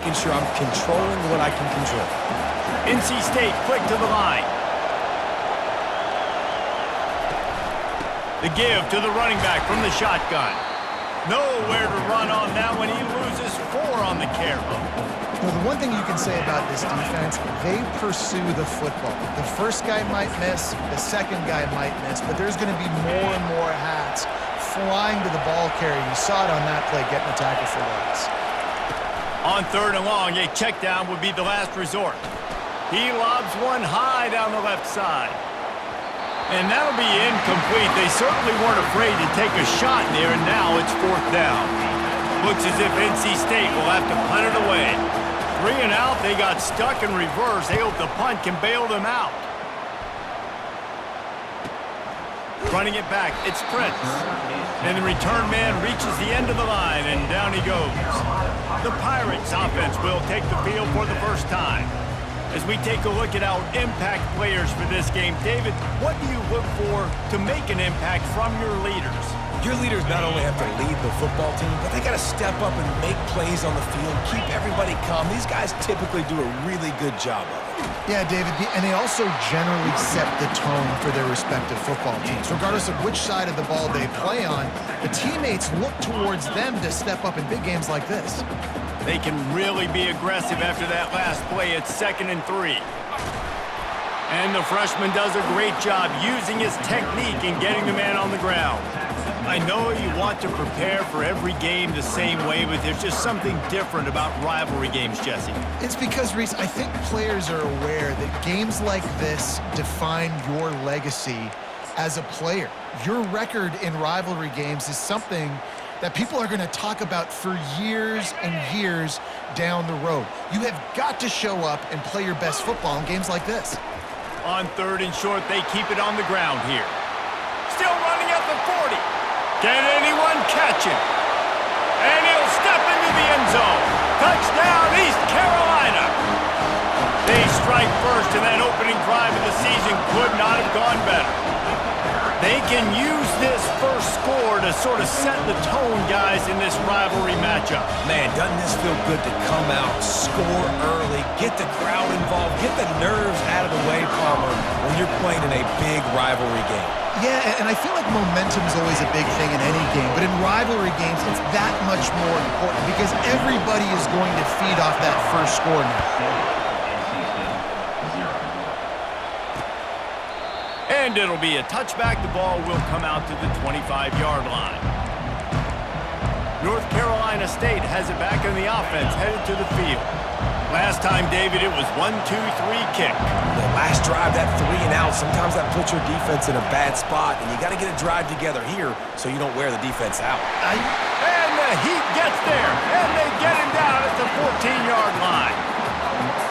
making sure I'm controlling what I can control. NC State quick to the line. The give to the running back from the shotgun. Nowhere to run on that one. He loses 4 on the carry. Well, the one thing you can say about this defense, they pursue the football. The first guy might miss, the second guy might miss, but there's going to be more and more hats flying to the ball carrier. You saw it on that play, getting a tackle for loss. On 3rd and long, a check down would be the last resort. He lobs one high down the left side. And that'll be incomplete. They certainly weren't afraid to take a shot there, and now it's 4th down. Looks as if NC State will have to punt it away. 3 and out, they got stuck in reverse. They hope the punt can bail them out. Running it back, it's Prince. And the return man reaches the end of the line, and down he goes. The Pirates offense will take the field for the first time. As we take a look at our impact players for this game, David, what do you look for to make an impact from your leaders? Your leaders not only have to lead the football team, but they got to step up and make plays on the field, keep everybody calm. These guys typically do a really good job of it. Yeah, David, and they also generally set the tone for their respective football teams. Regardless of which side of the ball they play on, the teammates look towards them to step up in big games like this. They can really be aggressive after that last play. It's 2nd and 3. And the freshman does a great job using his technique and getting the man on the ground. I know you want to prepare for every game the same way, but there's just something different about rivalry games, Jesse. It's because, Reese, I think players are aware that games like this define your legacy as a player. Your record in rivalry games is something that people are going to talk about for years and years down the road. You have got to show up and play your best football in games like this. On 3rd and short, they keep it on the ground here. Still running at the 40. Can anyone catch him? And he'll step into the end zone. Touchdown, East Carolina. They strike first, and that opening drive of the season could not have gone better. They can use this first score to sort of set the tone, guys, in this rivalry matchup. Man, doesn't this feel good to come out, score early, get the crowd involved, get the nerves out of the way, Palmer, when you're playing in a big rivalry game? Yeah, and I feel like momentum is always a big thing in any game, but in rivalry games, it's that much more important because everybody is going to feed off that first score now. And it'll be a touchback. The ball will come out to the 25-yard line. North Carolina State has it back on the offense, headed to the field. Last time, David, it was 1-2-3 kick. The last drive, that 3 and out, sometimes that puts your defense in a bad spot, and you got to get a drive together here so you don't wear the defense out. And the Heat gets there, and they get him down at the 14-yard line.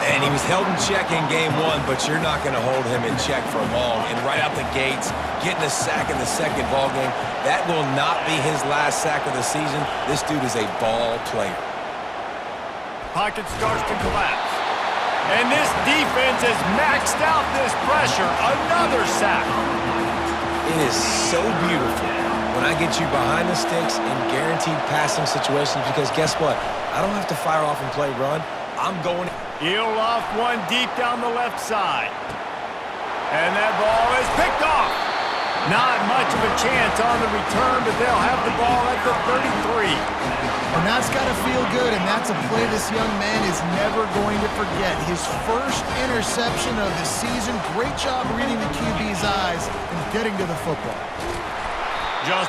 And he was held in check in game 1, but you're not going to hold him in check for long. And right out the gates, getting a sack in the second ball game, that will not be his last sack of the season. This dude is a ball player. Pocket starts to collapse. And this defense has maxed out this pressure. Another sack. It is so beautiful when I get you behind the sticks in guaranteed passing situations because guess what? I don't have to fire off and play run. I'm going. He'll loft one deep down the left side. And that ball is picked off. Not much of a chance on the return, but they'll have the ball at the 33. And that's got to feel good, and that's a play this young man is never going to forget. His first interception of the season. Great job reading the QB's eyes and getting to the football. Just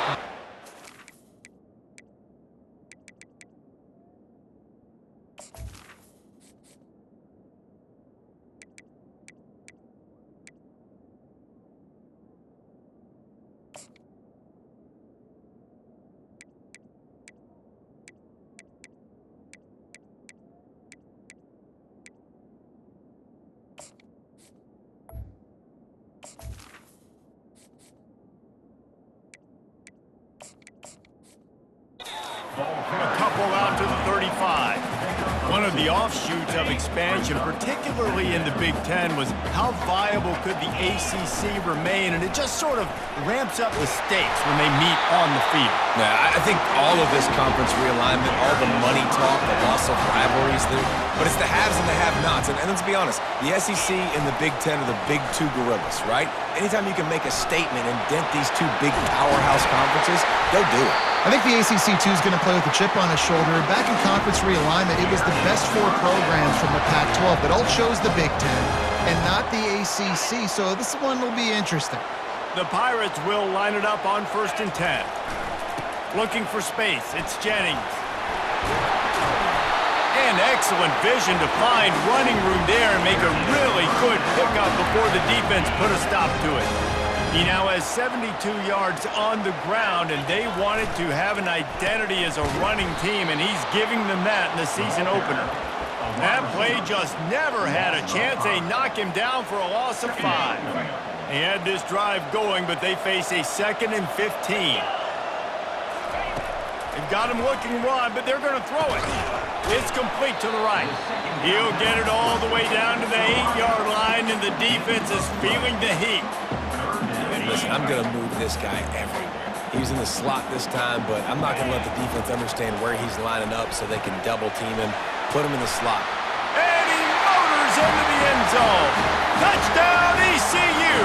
a couple out to the 35. One of the offshoots of expansion, particularly in the Big Ten, was how viable could the ACC remain, and it just sort of ramps up the stakes when they meet on the field. Yeah, I think all of this conference realignment, all the money talk, the loss of rivalries, but it's the haves and the have-nots. And let's be honest, the SEC and the Big Ten are the big two gorillas, right? Anytime you can make a statement and dent these two big powerhouse conferences, go do it. I think the ACC, too, is going to play with a chip on his shoulder. Back in conference realignment, it was the best 4 programs from the Pac-12 that all chose the Big Ten and not the ACC, so this one will be interesting. The Pirates will line it up on 1st and 10. Looking for space, it's Jennings. And excellent vision to find running room there and make a really good pickup before the defense put a stop to it. He now has 72 yards on the ground, and they wanted to have an identity as a running team, and he's giving them that in the season opener. That play just never had a chance. They knock him down for a loss of 5. He had this drive going, but they face a 2nd and 15. They've got him looking run, but they're going to throw it. It's complete to the right. He'll get it all the way down to the 8-yard line, and the defense is feeling the heat. Listen, I'm going to move this guy everywhere. He was in the slot this time, but I'm not going to let the defense understand where he's lining up so they can double-team him, put him in the slot. And he motors into the end zone. Touchdown, ECU!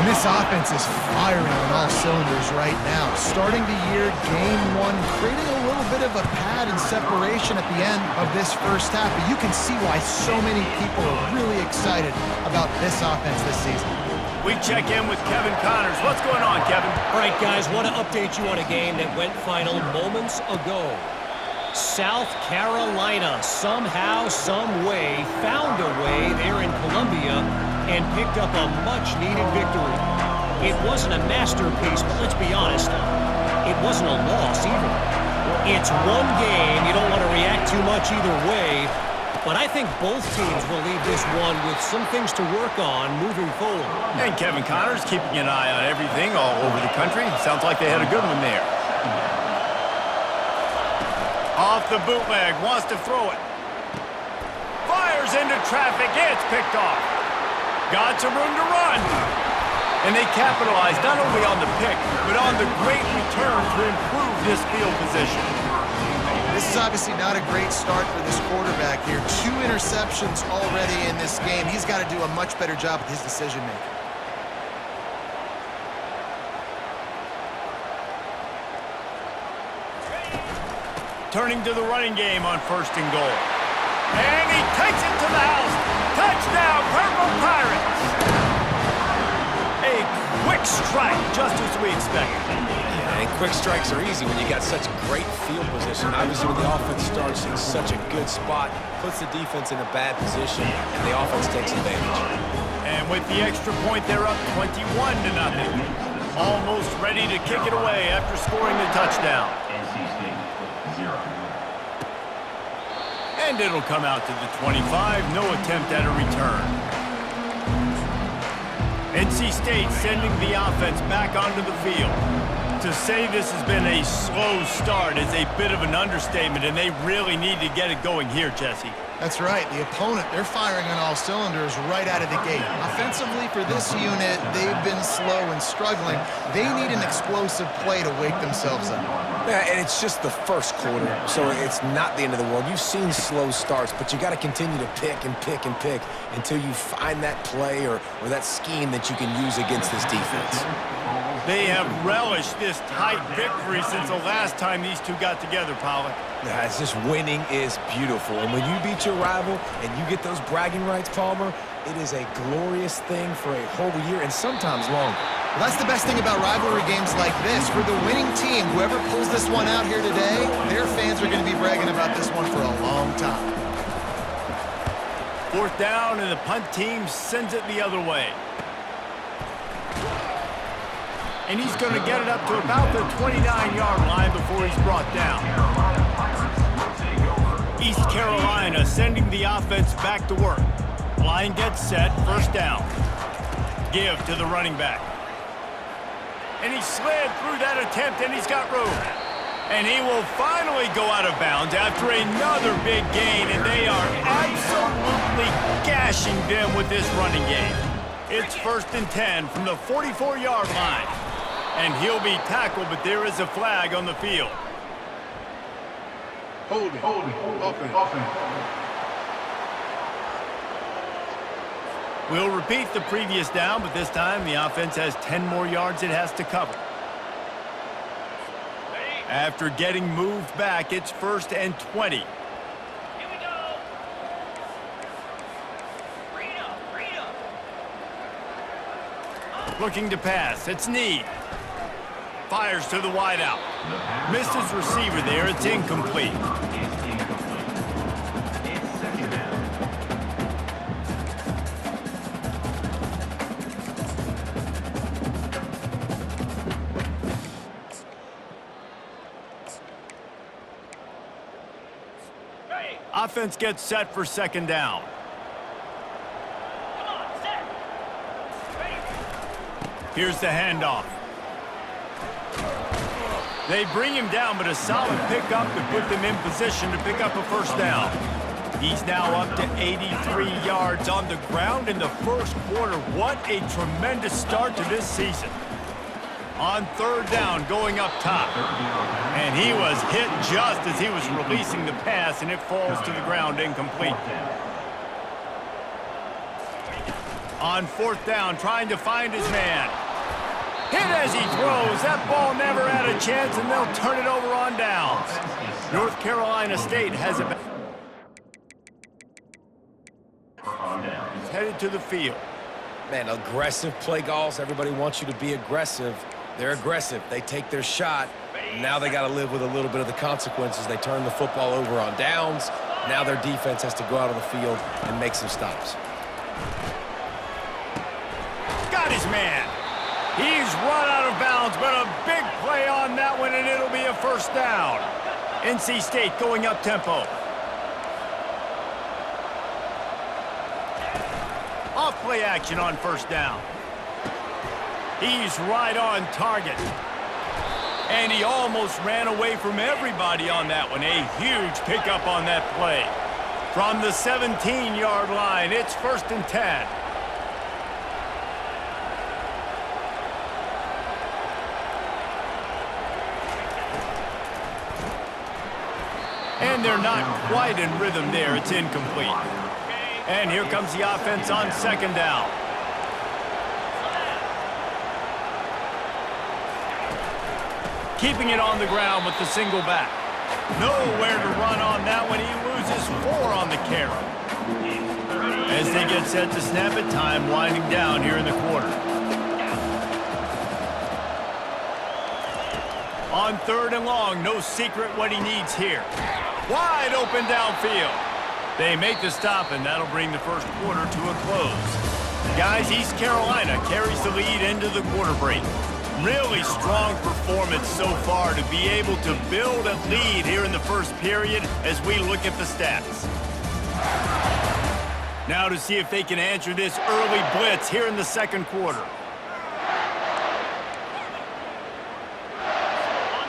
And this offense is firing on all cylinders right now. Starting the year, game 1, creating a little bit of a pad and separation at the end of this first half. But you can see why so many people are really excited about this offense this season. We check in with Kevin Connors. What's going on, Kevin? All right, guys, want to update you on a game that went final moments ago. South Carolina somehow, some way, found a way there in Columbia and picked up a much-needed victory. It wasn't a masterpiece, but let's be honest, it wasn't a loss either. It's one game. You don't want to react too much either way, but I think both teams will leave this one with some things to work on moving forward. And Kevin Connors keeping an eye on everything all over the country. Sounds like they had a good one there. Off the bootleg, wants to throw it. Fires into traffic, it's picked off. Got some room to run. And they capitalized not only on the pick, but on the great return to improve this field position. This is obviously not a great start for this quarterback here. 2 interceptions already in this game. He's got to do a much better job with his decision-making. Turning to the running game on 1st and goal. And he takes it to the house. Touchdown, Purple Pirates! A quick strike, just as we expected. And quick strikes are easy when you got such great field position. Obviously, when the offense starts in such a good spot, puts the defense in a bad position, and the offense takes advantage. And with the extra point, they're up 21-0. Almost ready to kick it away after scoring the touchdown. And it'll come out to the 25. No attempt at a return. NC State sending the offense back onto the field. To say this has been a slow start is a bit of an understatement, and they really need to get it going here, Jesse. That's right. The opponent, they're firing on all cylinders right out of the gate. Offensively for this unit, they've been slow and struggling. They need an explosive play to wake themselves up. Yeah, and it's just the first quarter, so it's not the end of the world. You've seen slow starts, but you got to continue to pick and pick and pick until you find that play or that scheme that you can use against this defense. They have relished this tight victory since the last time these two got together, Pollack. Yeah, it's just winning is beautiful. And when you beat your rival and you get those bragging rights, Palmer, it is a glorious thing for a whole year and sometimes longer. Well, that's the best thing about rivalry games like this. For the winning team, whoever pulls this one out here today, their fans are going to be bragging about this one for a long time. 4th down, and the punt team sends it the other way. And he's going to get it up to about the 29-yard line before he's brought down. East Carolina sending the offense back to work. Line gets set, 1st down. Give to the running back. And he slid through that attempt, and he's got room. And he will finally go out of bounds after another big gain, and they are absolutely gashing them with this running game. It's 1st and 10 from the 44-yard line. And he'll be tackled, but there is a flag on the field. Hold it. Offense. We'll repeat the previous down, but this time the offense has 10 more yards it has to cover. After getting moved back, it's 1st and 20. Here we go. Freedom. Looking to pass. It's Need. Fires to the wideout. Missed his receiver there. It's incomplete. Offense gets set for 2nd down. Come on, set. Ready. Here's the handoff. They bring him down, but a solid pickup to put them in position to pick up a 1st down. He's now up to 83 yards on the ground in the 1st quarter. What a tremendous start to this season. On 3rd down, going up top. And he was hit just as he was releasing the pass, and it falls to the ground incomplete. On 4th down, trying to find his man. Hit as he throws. That ball never had a chance, and they'll turn it over on downs. North Carolina State has it back. He's headed to the field. Man, aggressive play calls. Everybody wants you to be aggressive. They're aggressive. They take their shot. Now they got to live with a little bit of the consequences. They turn the football over on downs. Now their defense has to go out on the field and make some stops. Got his man. He's run out of bounds, but a big play on that one, and it'll be a 1st down. NC State going up tempo. Off play action on 1st down. He's right on target. And he almost ran away from everybody on that one. A huge pickup on that play. From the 17-yard line, it's 1st and 10. And they're not quite in rhythm there. It's incomplete. And here comes the offense on 2nd down. Keeping it on the ground with the single back. Nowhere to run on that one. He loses 4 on the carry. As they get set to snap it, time winding down here in the quarter. On 3rd and long, no secret what he needs here. Wide open downfield. They make the stop, and that'll bring the 1st quarter to a close. Guys, East Carolina carries the lead into the quarter break. Really strong performance so far to be able to build a lead here in the 1st period as we look at the stats. Now to see if they can answer this early blitz here in the 2nd quarter.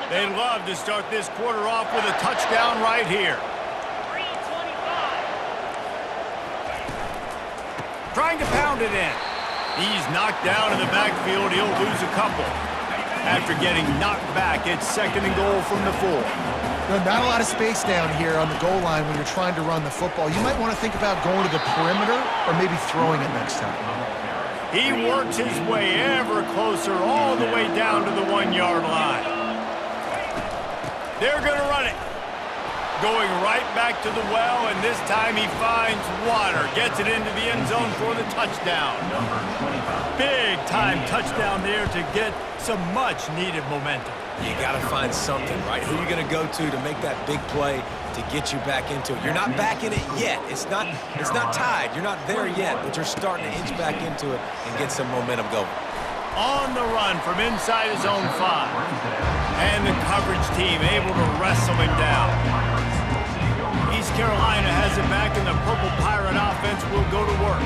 They'd love to start this quarter off with a touchdown right here. 3:25. Trying to pound it in. He's knocked down in the backfield. He'll lose a couple. After getting knocked back, it's 2nd and goal from the 4. Not a lot of space down here on the goal line when you're trying to run the football. You might want to think about going to the perimeter or maybe throwing it next time. He works his way ever closer all the way down to the 1-yard line. They're going to run it. Going right back to the well, and this time he finds water. Gets it into the end zone for the touchdown. Big-time touchdown there to get some much-needed momentum. You got to find something, right? Who are you going to go to make that big play to get you back into it? You're not back in it yet. It's not tied. You're not there yet, but you're starting to inch back into it and get some momentum going. On the run from inside his own 5. And the coverage team able to wrestle him down. East Carolina has it back, and the Purple Pirate offense will go to work.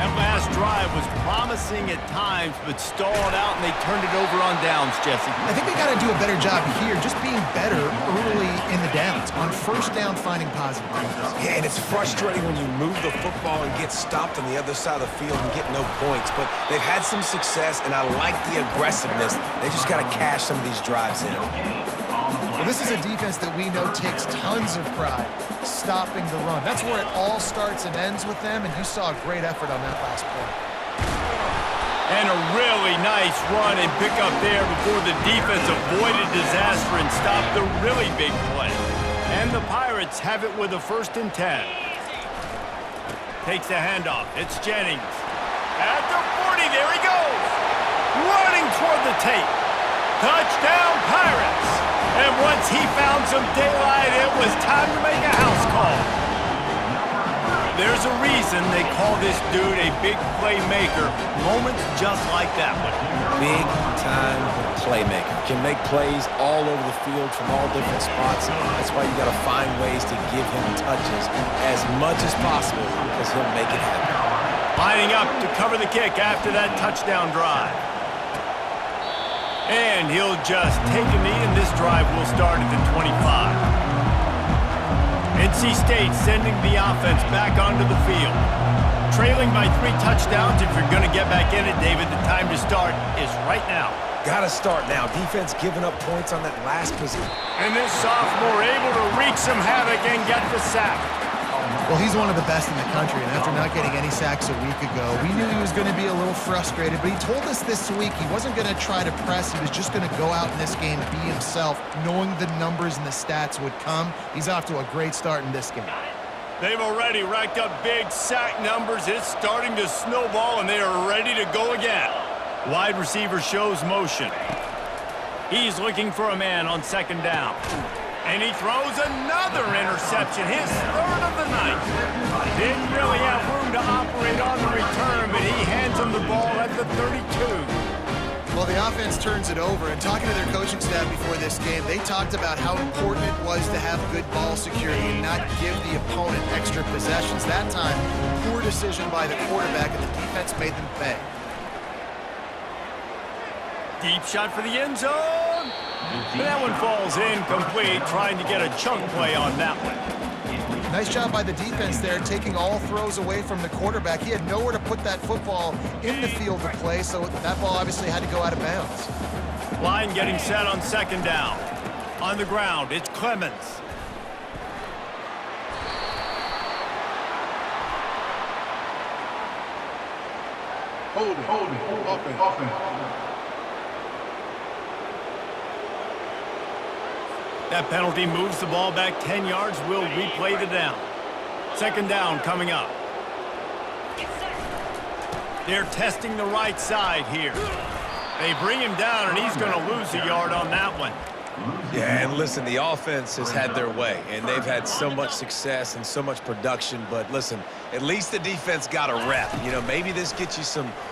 That last drive was promising at times, but stalled out, and they turned it over on downs, Jesse. I think they got to do a better job here, just being better early in the downs. On first down, finding positive points. Yeah, and it's frustrating when you move the football and get stopped on the other side of the field and get no points. But they've had some success, and I like the aggressiveness. They just got to cash some of these drives in. Well, this is a defense that we know takes tons of pride stopping the run. That's where it all starts and ends with them, and you saw a great effort on that last play. And a really nice run and pick up there before the defense avoided disaster and stopped the really big play. And the Pirates have it with a 1st and 10. Takes the handoff. It's Jennings. At the 40, there he goes. Running toward the tape. Touchdown, Pirates. And once he found some daylight, it was time to make a house call. There's a reason they call this dude a big playmaker. Moments just like that one. Big-time playmaker. Can make plays all over the field from all different spots. That's why you got to find ways to give him touches as much as possible because he'll make it happen. Lining up to cover the kick after that touchdown drive. And he'll just take a knee, and this drive will start at the 25. NC State sending the offense back onto the field. Trailing by 3 touchdowns. If you're going to get back in it, David, the time to start is right now. Got to start now. Defense giving up points on that last possession. And this sophomore able to wreak some havoc and get the sack. Well, he's one of the best in the country, and after not getting any sacks a week ago, we knew he was going to be a little frustrated, but he told us this week he wasn't going to try to press. He was just going to go out in this game, be himself, knowing the numbers and the stats would come. He's off to a great start in this game. They've already racked up big sack numbers. It's starting to snowball, and they are ready to go again. Wide receiver shows motion. He's looking for a man on 2nd down. And he throws another interception, his 3rd of the night. Didn't really have room to operate on the return, but he hands him the ball at the 32. Well, the offense turns it over, and talking to their coaching staff before this game, they talked about how important it was to have good ball security and not give the opponent extra possessions. That time, poor decision by the quarterback, and the defense made them pay. Deep shot for the end zone. And that one falls incomplete, trying to get a chunk play on that one. Nice job by the defense there, taking all throws away from the quarterback. He had nowhere to put that football in the field to play, so that ball obviously had to go out of bounds. Line getting set on 2nd down. On the ground, it's Clemens. Holding, offense. That penalty moves the ball back 10 yards. We'll replay the down. 2nd down coming up. They're testing the right side here. They bring him down, and he's going to lose a yard on that one. Yeah, and listen, the offense has had their way, and they've had so much success and so much production. But listen, at least the defense got a rep. You know, maybe this gets you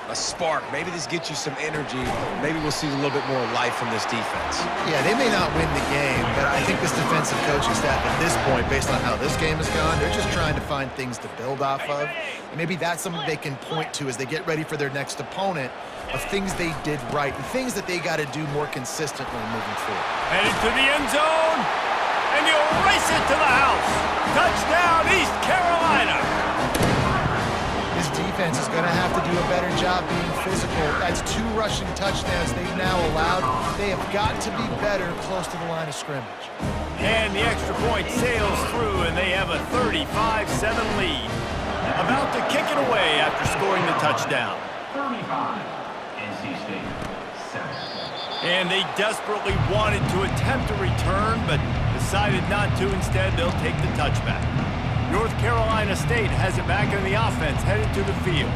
a spark. Maybe this gets you some energy. Maybe we'll see a little bit more life from this defense. Yeah, they may not win the game, but I think this defensive coaching staff at this point, based on how this game has gone, they're just trying to find things to build off of. And maybe that's something they can point to as they get ready for their next opponent, of things they did right and things that they got to do more consistently moving forward. Headed to the end zone, and he'll race it to the house. Touchdown, East Carolina. This defense is going to have to do a better job being physical. That's 2 rushing touchdowns they've now allowed. They have got to be better close to the line of scrimmage. And the extra point sails through, and they have a 35-7 lead. About to kick it away after scoring the touchdown. 35. NC State, 7. And they desperately wanted to attempt a return, but decided not to. Instead, they'll take the touchback. North Carolina State has it back in the offense, headed to the field.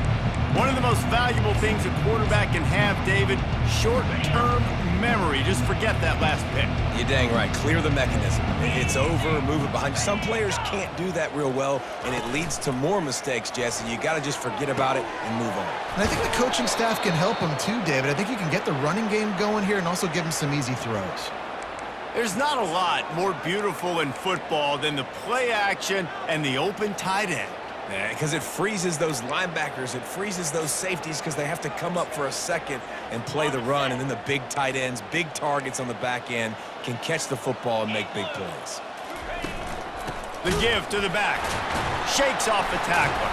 One of the most valuable things a quarterback can have, David, short-term memory. Just forget that last pick. You're dang right. Clear the mechanism. It's over, move it behind you. Some players can't do that real well, and it leads to more mistakes, Jesse. You got to just forget about it and move on. And I think the coaching staff can help them too, David. I think you can get the running game going here and also give them some easy throws. There's not a lot more beautiful in football than the play action and the open tight end. Because it freezes those linebackers. It freezes those safeties because they have to come up for a second and play the run. And then the big tight ends, big targets on the back end can catch the football and make big plays. The give to the back. Shakes off the tackler.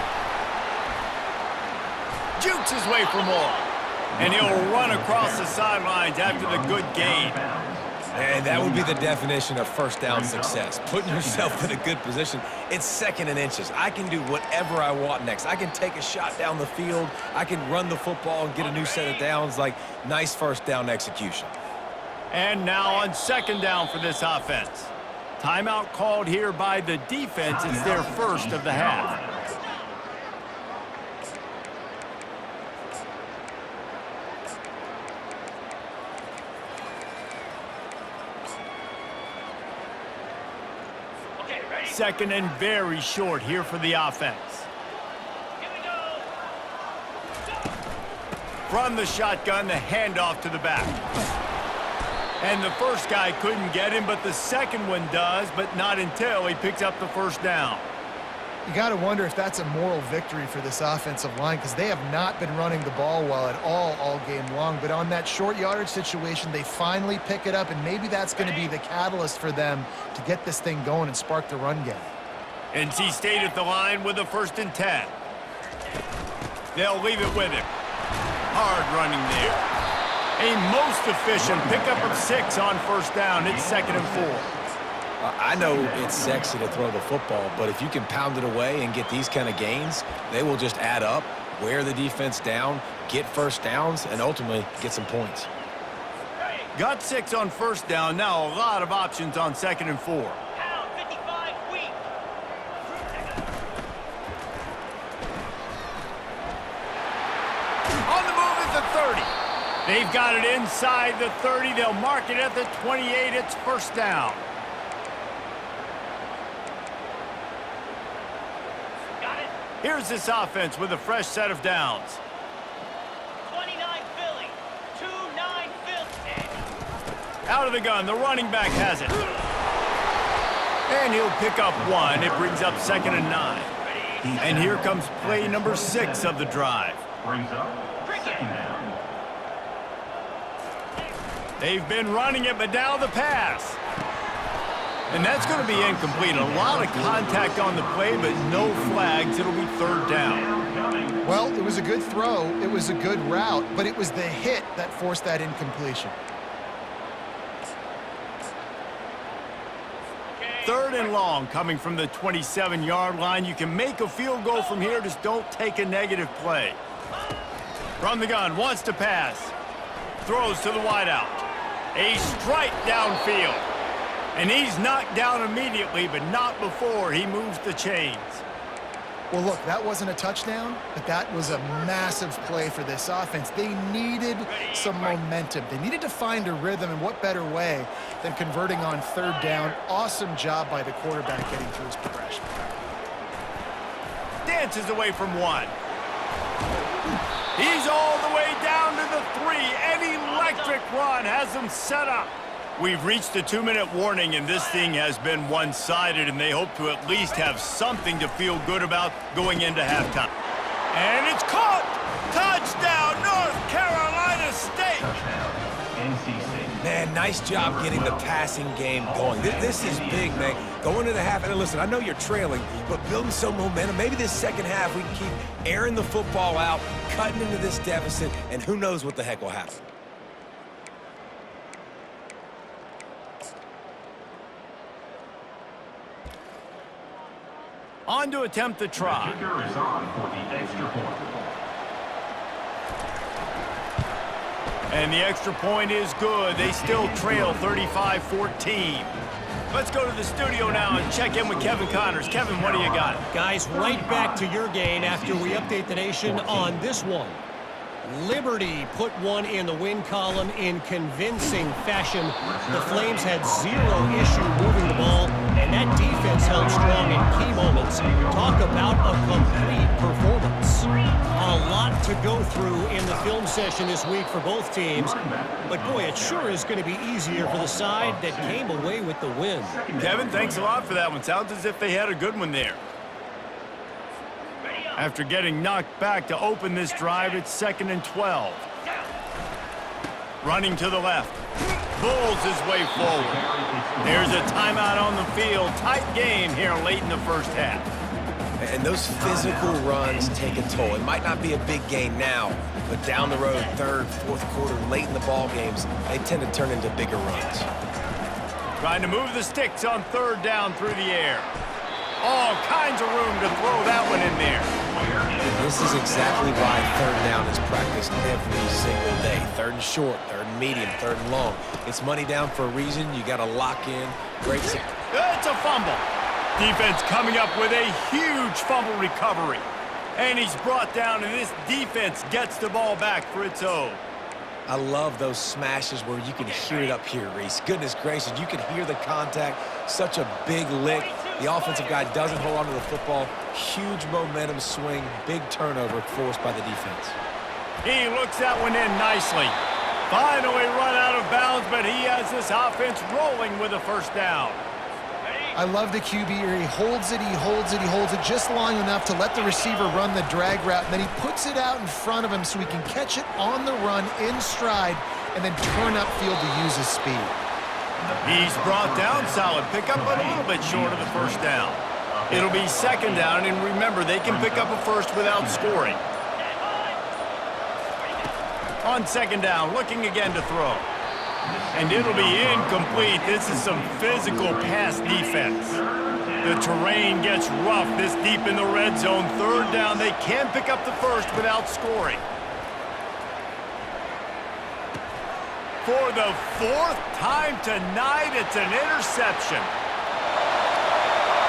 Jukes his way for more. And he'll run across the sidelines after the good gain. And that would be the definition of first down success. Putting yourself in a good position. It's second and inches. I can do whatever I want next. I can take a shot down the field. I can run the football and get a new set of downs. Like, nice first down execution. And now on second down for this offense. Timeout called here by the defense. It's their first of the half. Second and very short here for the offense. Here we go. From the shotgun, the handoff to the back. And the first guy couldn't get him, but the second one does, but not until he picks up the first down. You got to wonder if that's a moral victory for this offensive line because they have not been running the ball well at all game long. But on that short yardage situation, they finally pick it up, and maybe that's going to be the catalyst for them to get this thing going and spark the run game. NC State at the line with a 1st and 10. They'll leave it with him. Hard running there. A most efficient pickup of 6 on first down. It's 2nd and 4. I know it's sexy to throw the football, but if you can pound it away and get these kind of gains, they will just add up, wear the defense down, get first downs, and ultimately get some points. Got 6 on first down. Now a lot of options on 2nd and 4. Pound 55 weak. On the move is the 30. They've got it inside the 30. They'll mark it at the 28. It's first down. Here's this offense with a fresh set of downs. 29 Philly. 2-9 Philly. Out of the gun, the running back has it. And he'll pick up 1. It brings up 2nd and 9. And here comes play number 6 of the drive. Brings up second down. They've been running it, but now the pass. And that's going to be incomplete. A lot of contact on the play, but no flags. It'll be 3rd down. Well, it was a good throw. It was a good route, but it was the hit that forced that incompletion. 3rd and long coming from the 27-yard line. You can make a field goal from here. Just don't take a negative play. From the gun, wants to pass. Throws to the wideout. A strike downfield. And he's knocked down immediately, but not before he moves the chains. Well, look, that wasn't a touchdown, but that was a massive play for this offense. They needed some momentum. They needed to find a rhythm, and what better way than converting on 3rd down. Awesome job by the quarterback getting through his progression. Dances away from 1. He's all the way down to the 3. An electric run has him set up. We've reached the 2-minute warning, and this thing has been one-sided, and they hope to at least have something to feel good about going into halftime. And it's caught! Touchdown, North Carolina State! Touchdown, NC State. Man, nice job getting the passing game going. This is big, man. Going to the half, and listen, I know you're trailing, but building some momentum. Maybe this second half we can keep airing the football out, cutting into this deficit, and who knows what the heck will happen. On to attempt the try. The kicker is on for the extra point. And the extra point is good. They still trail 35-14. Let's go to the studio now and check in with Kevin Connors. Kevin, what do you got? Guys, right back to your game after we update the nation on this one. Liberty put one in the win column in convincing fashion. The Flames had 0 issue moving the ball, and that defense held strong in key moments. Talk about a complete performance. A lot to go through in the film session this week for both teams, but boy, it sure is going to be easier for the side that came away with the win. Kevin, thanks a lot for that one. Sounds as if they had a good one there. After getting knocked back to open this drive, it's 2nd and 12. Running to the left. Pulls his way forward. There's a timeout on the field. Tight game here late in the first half. And those physical runs take a toll. It might not be a big gain now, but down the road, third, fourth quarter, late in the ball games, they tend to turn into bigger runs. Trying to move the sticks on 3rd down through the air. All kinds of room to throw that one in there. This is exactly why 3rd down is practiced every single day. 3rd and short, 3rd and medium, 3rd and long. It's money down for a reason. You got to lock in. Great. It's a fumble. Defense coming up with a huge fumble recovery. And he's brought down, and this defense gets the ball back for its own. I love those smashes where you can hear it up here, Reese. Goodness gracious, you can hear the contact. Such a big lick. The offensive guy doesn't hold on to the football. Huge momentum swing, big turnover forced by the defense. He looks that one in nicely. Finally run out of bounds, but he has this offense rolling with a 1st down. I love the QB here. He holds it, he holds it, he holds it just long enough to let the receiver run the drag route, and then he puts it out in front of him so he can catch it on the run in stride and then turn upfield to use his speed. He's brought down, solid pickup, but a little bit short of the 1st down. It'll be 2nd down, and remember, they can pick up a first without scoring. On 2nd down, looking again to throw. And it'll be incomplete. This is some physical pass defense. The terrain gets rough this deep in the red zone. 3rd down, they can pick up the first without scoring. For the 4th time tonight, it's an interception.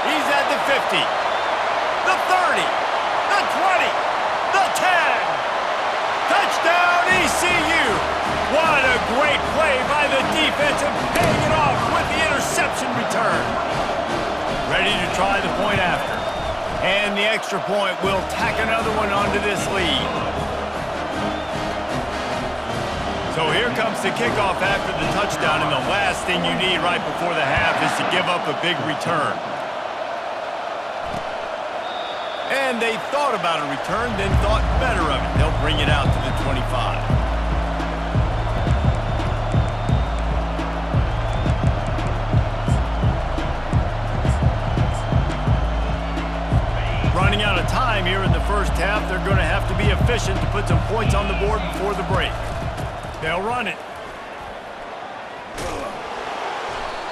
He's at the 50, the 30, the 20, the 10. Touchdown, ECU. What a great play by the defense and paying it off with the interception return. Ready to try the point after. And the extra point will tack another one onto this lead. So here comes the kickoff after the touchdown, and the last thing you need right before the half is to give up a big return. And they thought about a return, then thought better of it. They'll bring it out to the 25. Running out of time here in the first half, they're going to have to be efficient to put some points on the board before the break. They'll run it.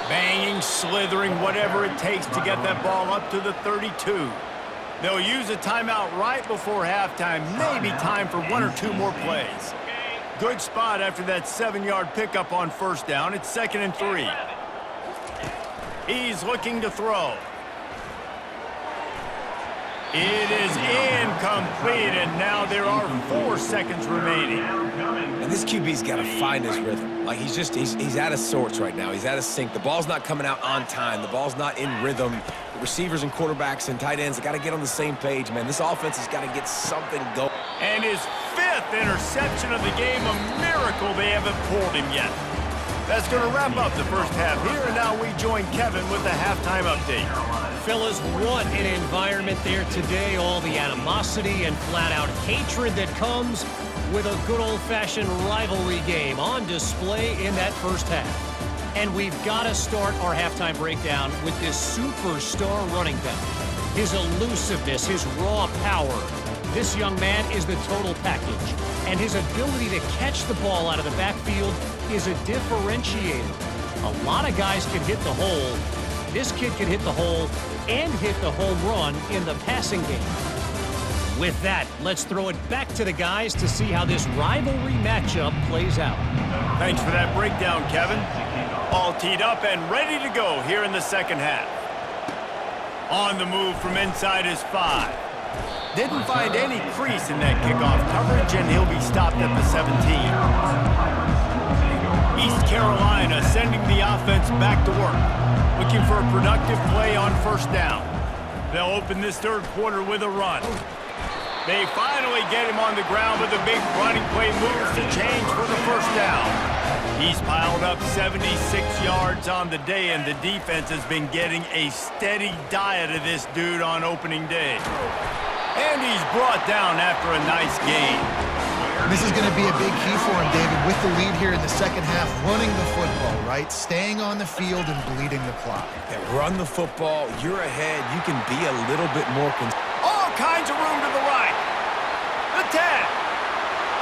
Banging, slithering, whatever it takes to get that ball up to the 32. They'll use a timeout right before halftime. Maybe time for 1 or 2 more plays. Good spot after that 7-yard pickup on 1st down. It's 2nd and 3. He's looking to throw. It is incomplete, and now there are 4 seconds remaining. And this QB's got to find his rhythm. Like, he's out of sorts right now. He's out of sync. The ball's not coming out on time. The ball's not in rhythm. The receivers and quarterbacks and tight ends have got to get on the same page, man. This offense has got to get something going. And his 5th interception of the game, a miracle they haven't pulled him yet. That's going to wrap up the first half here, and now we join Kevin with the halftime update. Fellas, what an environment there today. All the animosity and flat-out hatred that comes with a good old-fashioned rivalry game on display in that first half. And we've got to start our halftime breakdown with this superstar running back. His elusiveness, his raw power. This young man is the total package. And his ability to catch the ball out of the backfield is a differentiator. A lot of guys can hit the hole. This kid can hit the hole and hit the home run in the passing game. With that, let's throw it back to the guys to see how this rivalry matchup plays out. Thanks for that breakdown, Kevin. All teed up and ready to go here in the second half. On the move from inside his 5. Didn't find any crease in that kickoff coverage, and he'll be stopped at the 17. East Carolina sending the offense back to work, looking for a productive play on 1st down. They'll open this 3rd quarter with a run. They finally get him on the ground with a big running play, moves to change for the 1st down. He's piled up 76 yards on the day, and the defense has been getting a steady diet of this dude on opening day. And he's brought down after a nice gain. This is going to be a big key for him, David, with the lead here in the second half, running the football, right? Staying on the field and bleeding the clock. Yeah, run the football. You're ahead. You can be a little bit more All kinds of room to the right. The 10.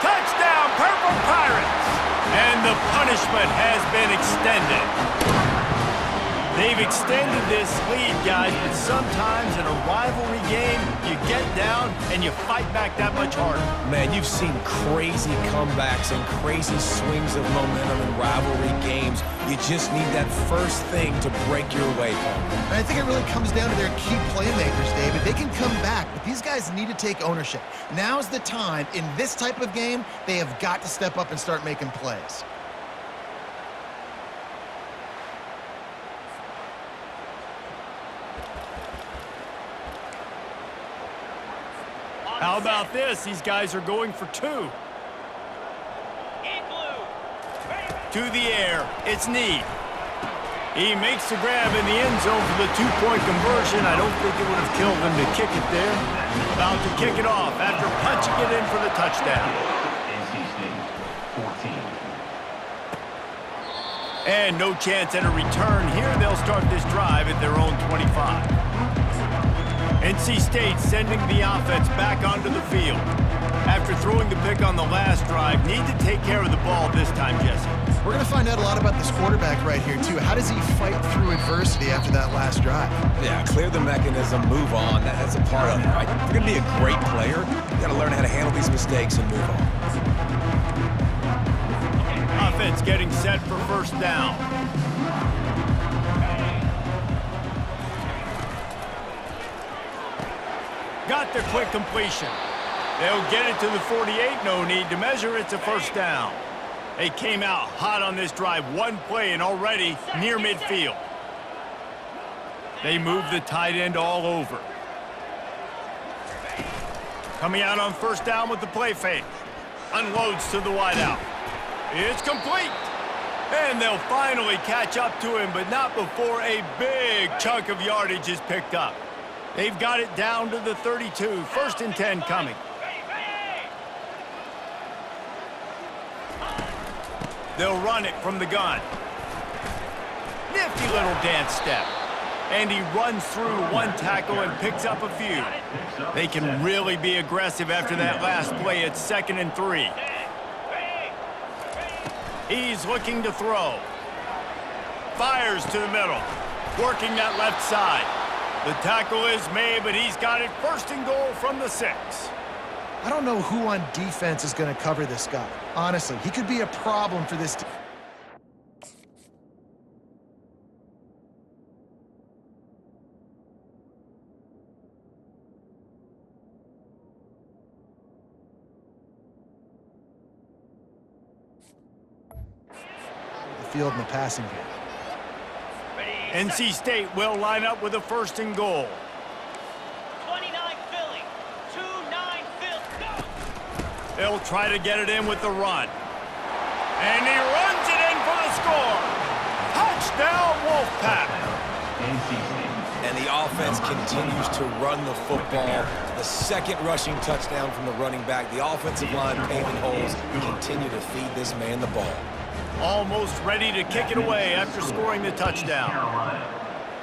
Touchdown, Purple Pirates. And the punishment has been extended. They've extended this lead, guys, but sometimes in a rivalry game, you get down and you fight back that much harder. Man, you've seen crazy comebacks and crazy swings of momentum in rivalry games. You just need that first thing to break your way home. And I think it really comes down to their key playmakers, David. They can come back, but these guys need to take ownership. Now's the time. In this type of game, they have got to step up and start making plays. How about this? These guys are going for 2. In blue. To the air. It's Need. He makes the grab in the end zone for the 2-point conversion. I don't think it would have killed him to kick it there. About to kick it off after punching it in for the touchdown. NC State, 14. And no chance at a return here. They'll start this drive at their own 25. NC State sending the offense back onto the field. After throwing the pick on the last drive, need to take care of the ball this time, Jesse. We're going to find out a lot about this quarterback right here, too. How does he fight through adversity after that last drive? Yeah, clear the mechanism, move on. That's a part of it, right? If you're going to be a great player, you got to learn how to handle these mistakes and move on. Offense getting set for first down. Got the quick completion. They'll get it to the 48. No need to measure. It's a first down. They came out hot on this drive. One play and already near midfield. They move the tight end all over. Coming out on first down with the play fake. Unloads to the wideout. It's complete. And they'll finally catch up to him, but not before a big chunk of yardage is picked up. They've got it down to the 32. First and 10 coming. They'll run it from the gun. Nifty little dance step. And he runs through one tackle and picks up a few. They can really be aggressive after that last play. It's 2nd and 3. He's looking to throw. Fires to the middle. Working that left side. The tackle is made, but he's got it 1st and goal from the 6. I don't know who on defense is going to cover this guy. Honestly, he could be a problem for this team. Field in the passing game. NC State will line up with a 1st and goal. 29 Philly. 2-9 Philly. Go! They'll try to get it in with the run. And he runs it in for the score. Touchdown, Wolfpack. NC State. And the offense continues to run the football. The 2nd rushing touchdown from the running back. The offensive line paving holes. Continue to feed this man the ball. Almost ready to kick it away after scoring the touchdown. Carolina,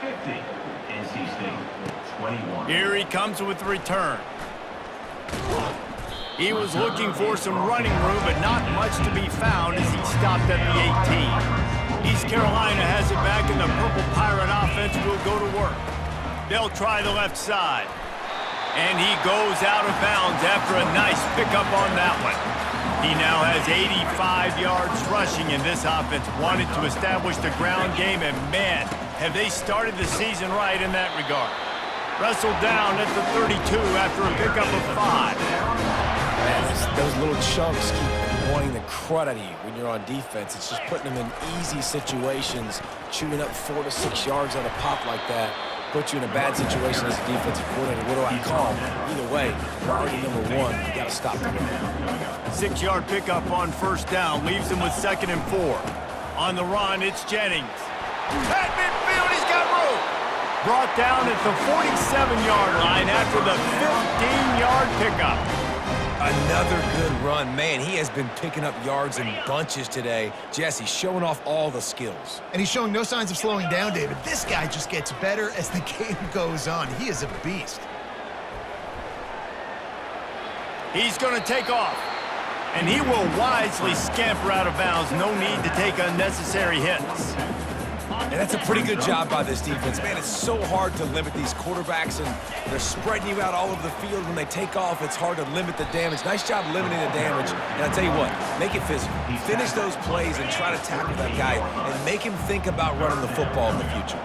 50. NC State, 21. Here he comes with the return. He was looking for some running room, but not much to be found as he stopped at the 18. East Carolina has it back, and the Purple Pirate offense will go to work. They'll try the left side. And he goes out of bounds after a nice pickup on that one. He now has 85 yards rushing, and this offense wanted to establish the ground game, and man, have they started the season right in that regard. Wrestled down at the 32 after a pickup of 5. Man, those little chunks keep wanting the crud out of you when you're on defense. It's just putting them in easy situations, chewing up 4 to 6 yards on a pop like that. Put you in a bad situation as a defensive coordinator. What do I call? Either way, priority number 1, you got to stop the run. 6-yard pickup on first down leaves him with 2nd and 4. On the run, it's Jennings. At midfield, he's got room. brought down at the 47-yard line after the 15-yard pickup. Another good run. Man, he has been picking up yards in bunches today. Jesse showing off all the skills. And he's showing no signs of slowing down, David. This guy just gets better as the game goes on. He is a beast. He's going to take off. And he will wisely scamper out of bounds. No need to take unnecessary hits. And that's a pretty good job by this defense. Man, it's so hard to limit these quarterbacks, and they're spreading you out all over the field. When they take off, it's hard to limit the damage. Nice job limiting the damage. And I'll tell you what, make it physical. Finish those plays and try to tackle that guy and make him think about running the football in the future.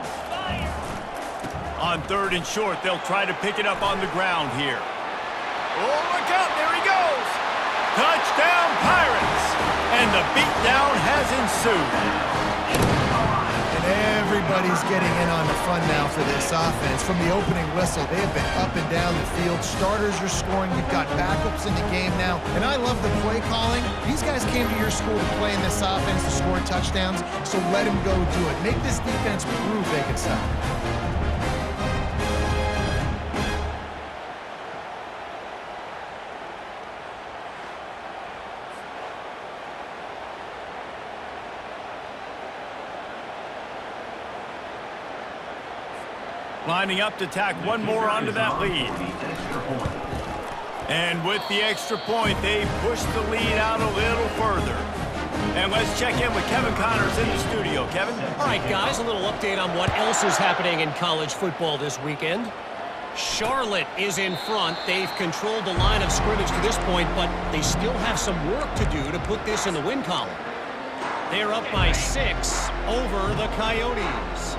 On 3rd and short, they'll try to pick it up on the ground here. Oh, look out, there he goes! Touchdown, Pirates! And the beatdown has ensued. And everybody's getting in on the fun now for this offense. From the opening whistle, they have been up and down the field. Starters are scoring. You've got backups in the game now. And I love the play calling. These guys came to your school to play in this offense to score touchdowns, so let them go do it. Make this defense prove they can stop it. Lining up to tack one more onto that lead. And with the extra point, they push the lead out a little further. And let's check in with Kevin Connors in the studio. Kevin? All right, guys, a little update on what else is happening in college football this weekend. Charlotte is in front. They've controlled the line of scrimmage to this point, but they still have some work to do to put this in the win column. They're up by 6 over the Coyotes.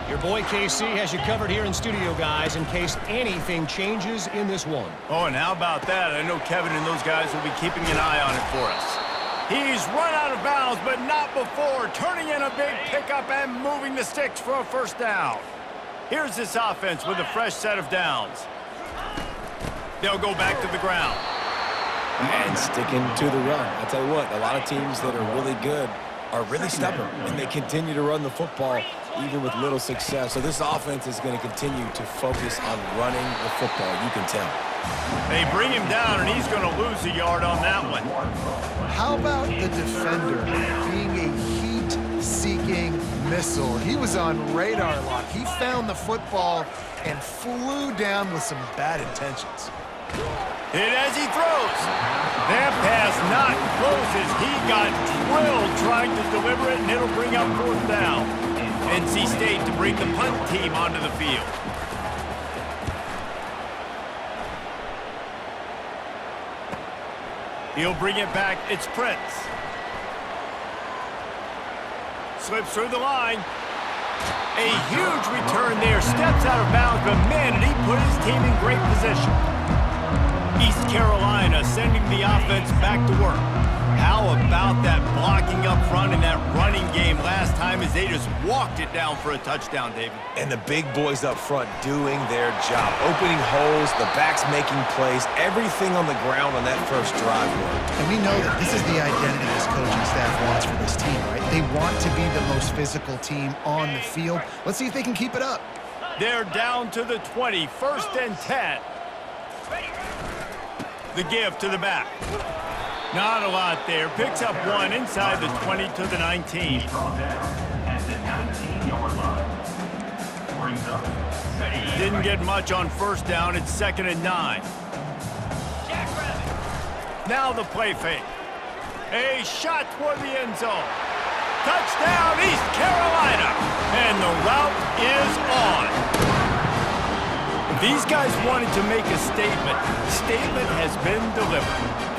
Your boy KC has you covered here in studio, guys, in case anything changes in this one. Oh, and how about that? I know Kevin and those guys will be keeping an eye on it for us. He's run out of bounds, but not before turning in a big pickup and moving the sticks for a first down. Here's this offense with a fresh set of downs. They'll go back to the ground. And sticking to the run. I'll tell you what, a lot of teams that are really good are really stubborn, and they continue to run the football even with little success. So this offense is going to continue to focus on running the football, you can tell. They bring him down, and he's going to lose a yard on that one. How about the defender being a heat-seeking missile? He was on radar lock. He found the football and flew down with some bad intentions. Hit as he throws. That pass not close as he got drilled trying to deliver it, and it'll bring up 4th down. NC State to bring the punt team onto the field. He'll bring it back. It's Prince. Slips through the line. A huge return there. Steps out of bounds, but man, did he put his team in great position. East Carolina sending the offense back to work. How about that blocking up front in that running game last time as they just walked it down for a touchdown, David? And the big boys up front doing their job. Opening holes, the backs making plays, everything on the ground on that first drive worked. And we know that this is the identity this coaching staff wants for this team, right? They want to be the most physical team on the field. Let's see if they can keep it up. They're down to the 20, 1st and 10. The give to the back. Not a lot there. Picks up one inside the 20 to the 19. Didn't get much on 1st down. It's 2nd and 9. Now the play fake. A shot toward the end zone. Touchdown, East Carolina. And the route is on. These guys wanted to make a statement. Statement has been delivered.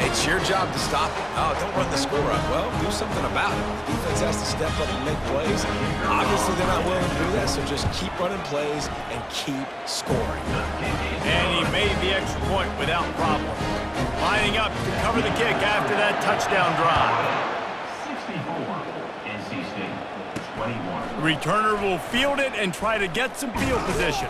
It's your job to stop it. Oh, don't run the score up. Well, do something about it. The defense has to step up and make plays. Obviously, they're not willing to do that, so just keep running plays and keep scoring. And he made the extra point without problem. Lining up to cover the kick after that touchdown drive. 64, NC State, 21. Returner will field it and try to get some field position.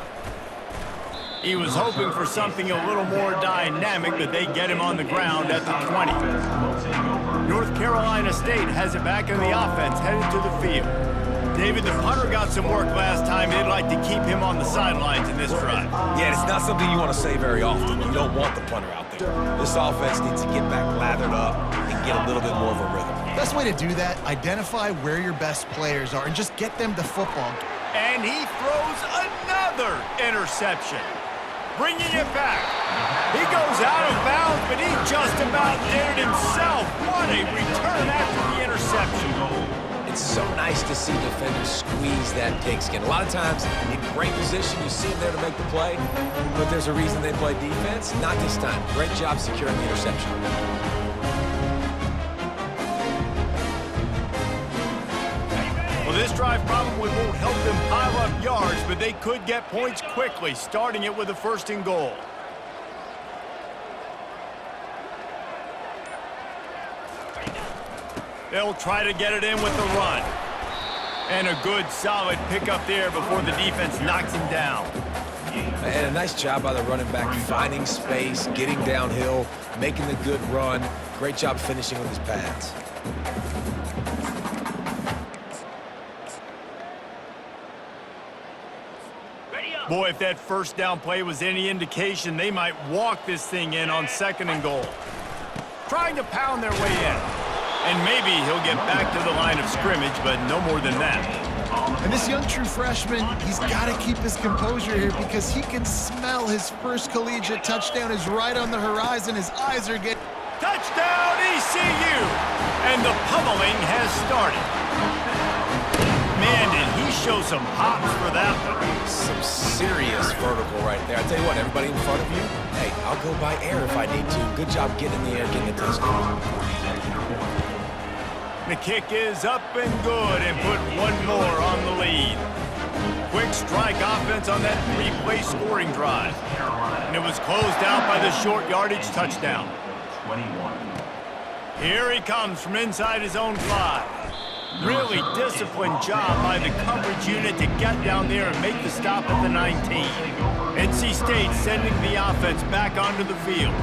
He was hoping for something a little more dynamic, but they get him on the ground at the 20. North Carolina State has it back in the offense, headed to the field. David, the punter got some work last time. They'd like to keep him on the sidelines in this drive. Yeah, it's not something you want to say very often. You don't want the punter out there. This offense needs to get back lathered up and get a little bit more of a rhythm. Best way to do that, identify where your best players are and just get them the football. And he throws another interception. Bringing it back. He goes out of bounds, but he just about did it himself. What a return after the interception. It's so nice to see defenders squeeze that pigskin. A lot of times, in great position, you see them there to make the play, but there's a reason they play defense. Not this time. Great job securing the interception. Well, this drive probably won't help them pile up yards, but they could get points quickly, starting it with a 1st and goal. They'll try to get it in with the run. And a good, solid pickup there before the defense knocks him down. And a nice job by the running back, finding space, getting downhill, making the good run. Great job finishing with his pads. Boy, if that 1st down play was any indication, they might walk this thing in on 2nd and goal. Trying to pound their way in. And maybe he'll get back to the line of scrimmage, but no more than that. And this young true freshman, he's got to keep his composure here because he can smell his first collegiate touchdown is right on the horizon. His eyes are getting... Touchdown, ECU! And the pummeling has started. Man, did he show some hops for that one. Some serious vertical right there. I tell you what, everybody in front of you, hey, I'll go by air if I need to. Good job getting in the air, getting a touchdown. The kick is up and good and put one more on the lead. Quick strike offense on that 3-play scoring drive. And it was closed out by the short yardage touchdown. 21. Here he comes from inside his own 5. Really disciplined job by the coverage unit to get down there and make the stop at the 19. NC State sending the offense back onto the field.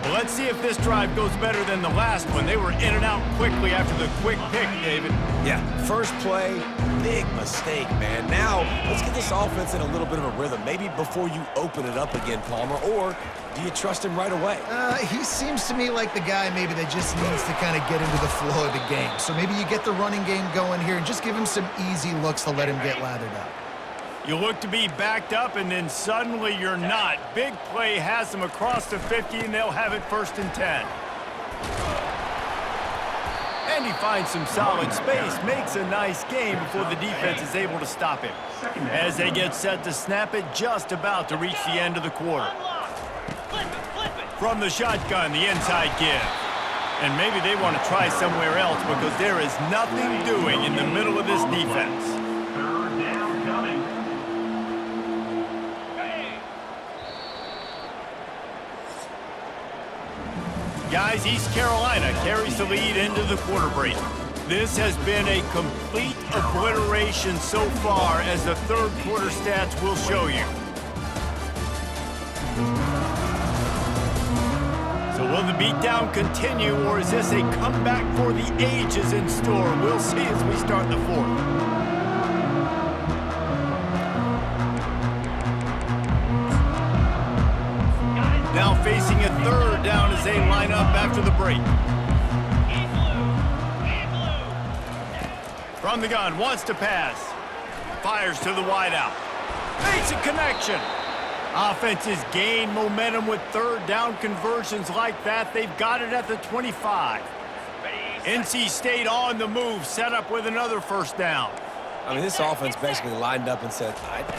Well, let's see if this drive goes better than the last one. They were in and out quickly after the quick pick, David. Yeah, first play, big mistake, man. Now, let's get this offense in a little bit of a rhythm. Maybe before you open it up again, Palmer, or do you trust him right away? He seems to me like the guy maybe that just needs to kind of get into the flow of the game. So maybe you get the running game going here and just give him some easy looks to let him get lathered up. You look to be backed up, and then suddenly you're not. Big play has them across the 50, and they'll have it 1st and 10. And he finds some solid space, makes a nice gain before the defense is able to stop him. As they get set to snap it, just about to reach the end of the quarter. From the shotgun, the inside give. And maybe they want to try somewhere else because there is nothing doing in the middle of this defense. 3rd down coming. Guys, East Carolina carries the lead into the quarter break. This has been a complete obliteration so far, as the 3rd quarter stats will show you. So will the beatdown continue, or is this a comeback for the ages in store? We'll see as we start the 4th. Now facing a 3rd down as they line up after the break. From the gun, wants to pass. Fires to the wideout. Makes a connection. Offenses gain momentum with 3rd down conversions like that. They've got it at the 25. NC State on the move, set up with another 1st down. I mean, this offense basically lined up and said,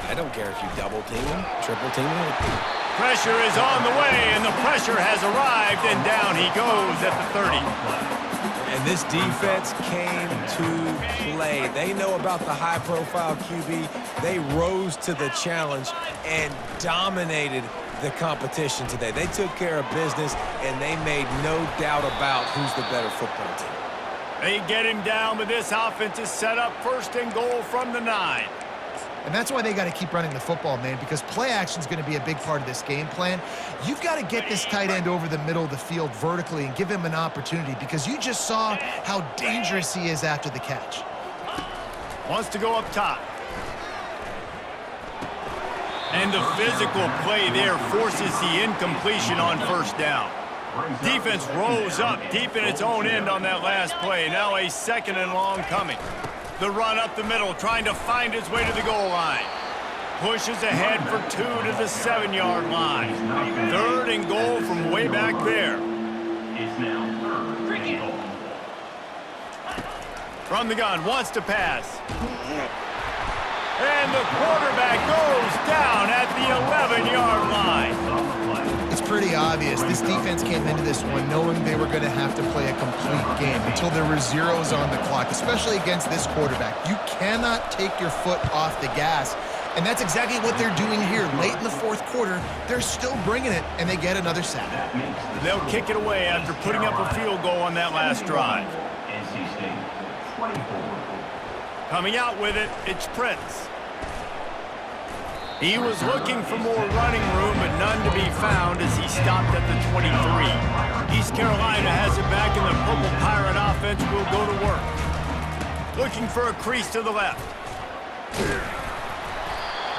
I don't care if you double team him, triple team him. Pressure is on the way, and the pressure has arrived, and down he goes at the 30. And this defense came to play. They know about the high-profile QB. They rose to the challenge and dominated the competition today. They took care of business, and they made no doubt about who's the better football team. They get him down, but this offense is set up 1st and goal from the 9. And that's why they got to keep running the football, man, because play action is going to be a big part of this game plan. You've got to get this tight end over the middle of the field vertically and give him an opportunity, because you just saw how dangerous he is after the catch. Wants to go up top. And the physical play there forces the incompletion on first down. Defense rose up deep in its own end on that last play. Now a 2nd and long coming. The run up the middle, trying to find his way to the goal line. Pushes ahead for 2 to the 7-yard line. 3rd and goal from way back there. It's now 3rd and goal. From the gun, wants to pass. And the quarterback goes down at the 11-yard line. It's pretty obvious. This defense came into this one knowing they were going to have to play a complete game until there were zeros on the clock, especially against this quarterback. You cannot take your foot off the gas, and that's exactly what they're doing here. Late in the 4th quarter, they're still bringing it, and they get another sack. They'll kick it away after putting up a field goal on that last drive. NC State 24. Coming out with it, it's Prince. He was looking for more running room, but none to be found as he stopped at the 23. East Carolina has it back, and the Purple Pirate offense will go to work. Looking for a crease to the left.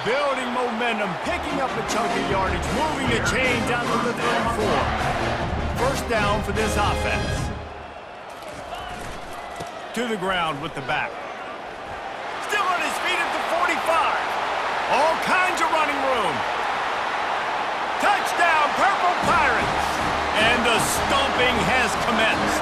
Building momentum, picking up a chunk of yardage, moving the chains out to the 34. First down for this offense. To the ground with the back. Still on his feet at the 45. All kinds of running room. Touchdown, Purple Pirates. And the stomping has commenced.